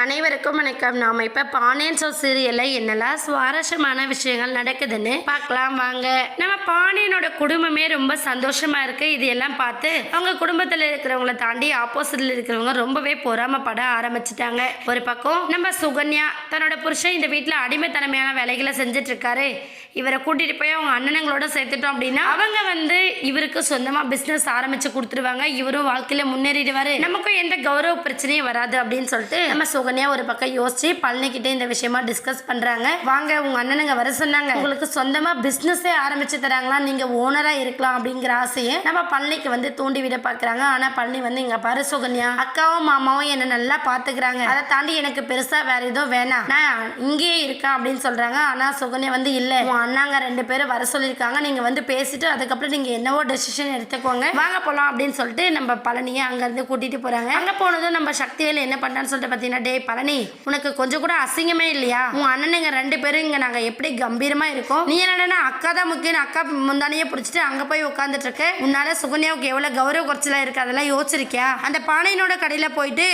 அனைவருக்கும் வணக்கம். நாம இப்ப பாண்டியன் ஸ்டோர்ஸ் சீரியல்ல என்னெல்லாம் சுவாரஸ்யமான விஷயங்கள் நடக்குதுன்னு பார்க்கலாம் வாங்க. நம்ம பாண்டியனோட குடும்பமே ரொம்ப சந்தோஷமா இருக்கு. இது எல்லாம் பார்த்து அவங்க குடும்பத்துல இருக்கிறவங்கள தாண்டி ஆப்போசிட்ல இருக்கிறவங்க ரொம்பவே பொறாமப்பட ஆரம்பிச்சிட்டாங்க. ஒரு பக்கம் நம்ம சுகன்யா தன்னோட புருஷன் இந்த வீட்டுல அடிமைத்தனமையான வேலைகளை செஞ்சுட்டு இருக்காரு. இவரை கூட்டிட்டு போய் அவங்க அண்ணனுங்களோட சேர்த்துட்டோம் அப்படின்னா அவங்க இவருக்கு சொந்தமா பிசினஸ் ஆரம்பிச்சு கொடுத்துருவாங்க. இவரும் வாழ்க்கையில முன்னேறிடுவாரு, நமக்கும் எந்த கௌரவ பிரச்சனையும் வராது அப்படின்னு சொல்லிட்டு நம்ம சுகன்யா ஒரு பக்கம் யோசிச்சு பழனிக்கிட்ட இந்த விஷயமா டிஸ்கஸ் பண்றாங்க. வாங்க, உங்க அண்ணனுங்க வர சொன்னாங்க, உங்களுக்கு சொந்தமா பிசினஸே ஆரம்பிச்சு தராங்களா, நீங்க ஓனரா இருக்கலாம் அப்படிங்கிற ஆசையை நம்ம பழனிக்கு தூண்டி விட பாக்குறாங்க. ஆனா பழனி இங்க பாரு சுகன்யா, அக்காவும் மாமாவும் என்ன நல்லா பாத்துக்கிறாங்க, அதை தாண்டி எனக்கு பெருசா வேற எதுவும் வேணாம், நான் இங்கேயே இருக்கேன் அப்படின்னு சொல்றாங்க. ஆனா சுகன்யா இல்ல, அண்ணாங்க 2 பேரும் வர சொல்லியிருக்காங்க, நீங்க பேசிட்டு அதுக்கப்புறம் நீங்க என்னவோ டெசிஷன் எடுத்துக்கோங்க, வாங்க போலாம் அப்படின்னு சொல்லிட்டு நம்ம பழனியை அங்க இருந்து கூட்டிட்டு போறாங்க. அங்க போனதும் நம்ம சக்திவேல் என்ன பண்ணான்னு சொல்லிட்டு பாத்தீங்கன்னா, டே பழனி, உனக்கு கொஞ்சம் கூட அசிங்கமே இல்லையா, உன் அண்ணனுங்க 2 பேரும் இங்க நாங்க எப்படி கம்பீரமா இருக்கோம், நீ என்னன்னா அக்கா தான் முக்கியம், அக்கா முந்தானியே பிடிச்சிட்டு அங்க போய் உட்காந்துட்டு இருக்க, உன்னால சுகன்யாவுக்கு எவ்வளவு கௌரவ குறைச்சலா இருக்கு, அதெல்லாம் யோசிச்சிருக்கியா, அந்த பானையனோட கடையில போயிட்டு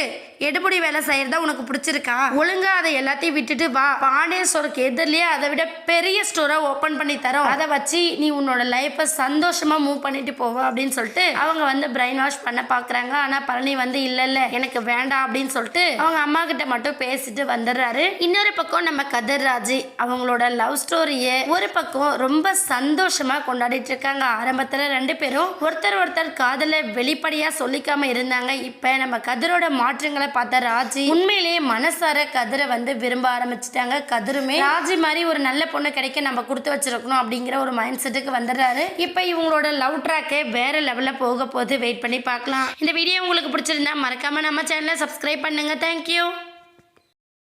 எடுபடி வேலை செய்யறதா உனக்கு பிடிச்சிருக்கா, ஒழுங்கா அதை எல்லாத்தையும் விட்டுட்டு வா, பாண்டியன் ஸ்டோருக்கு எதிரிலேயே அதை விட பெரிய ஸ்டோரை ஓபன் பண்ணி தரோம், அதை வச்சு நீ உன்னோட லைஃப்பை சந்தோஷமா மூவ் பண்ணிட்டு போவ அப்படின்னு சொல்லிட்டு அவங்க பிரெயின் வாஷ் பண்ண பாக்குறாங்க. ஆனா பழனி இல்ல எனக்கு வேண்டாம் அப்படின்னு சொல்லிட்டு அவங்க அம்மா கிட்ட மட்டும் பேசிட்டு வந்துடுறாரு. இன்னொரு பக்கம் நம்ம கதிர்ராஜ் அவங்களோட லவ் ஸ்டோரிய ஒரு பக்கம் ரொம்ப சந்தோஷமா கொண்டாடிட்டு இருக்காங்க. ஆரம்பத்துல 2 பேரும் ஒருத்தர் காதல வெளிப்படையா சொல்லிக்காம இருந்தாங்க. இப்ப நம்ம கதிரோட மாற்றங்களை பார்த்த ராஜி உண்மையிலேயே மனசார கதிரை விரும்ப ஆரம்பிச்சிட்டாங்க. கதிருமே ராஜி மாதிரி ஒரு நல்ல பொண்ணு கிடைக்க நம்ம கொடுத்து வச்சிருக்கணும் அப்படிங்கிற ஒரு மைண்ட் செட்டுக்கு வந்துடுறாரு. இப்ப இவங்களோட லவ் ட்ராக்கே வேற லெவல்ல போக போது வெயிட் பண்ணி பார்க்கலாம். இந்த வீடியோ உங்களுக்கு பிடிச்சிருந்தா மறக்காம நம்ம சேனலை சப்ஸ்கிரைப் பண்ணுங்க. தேங்க்யூ.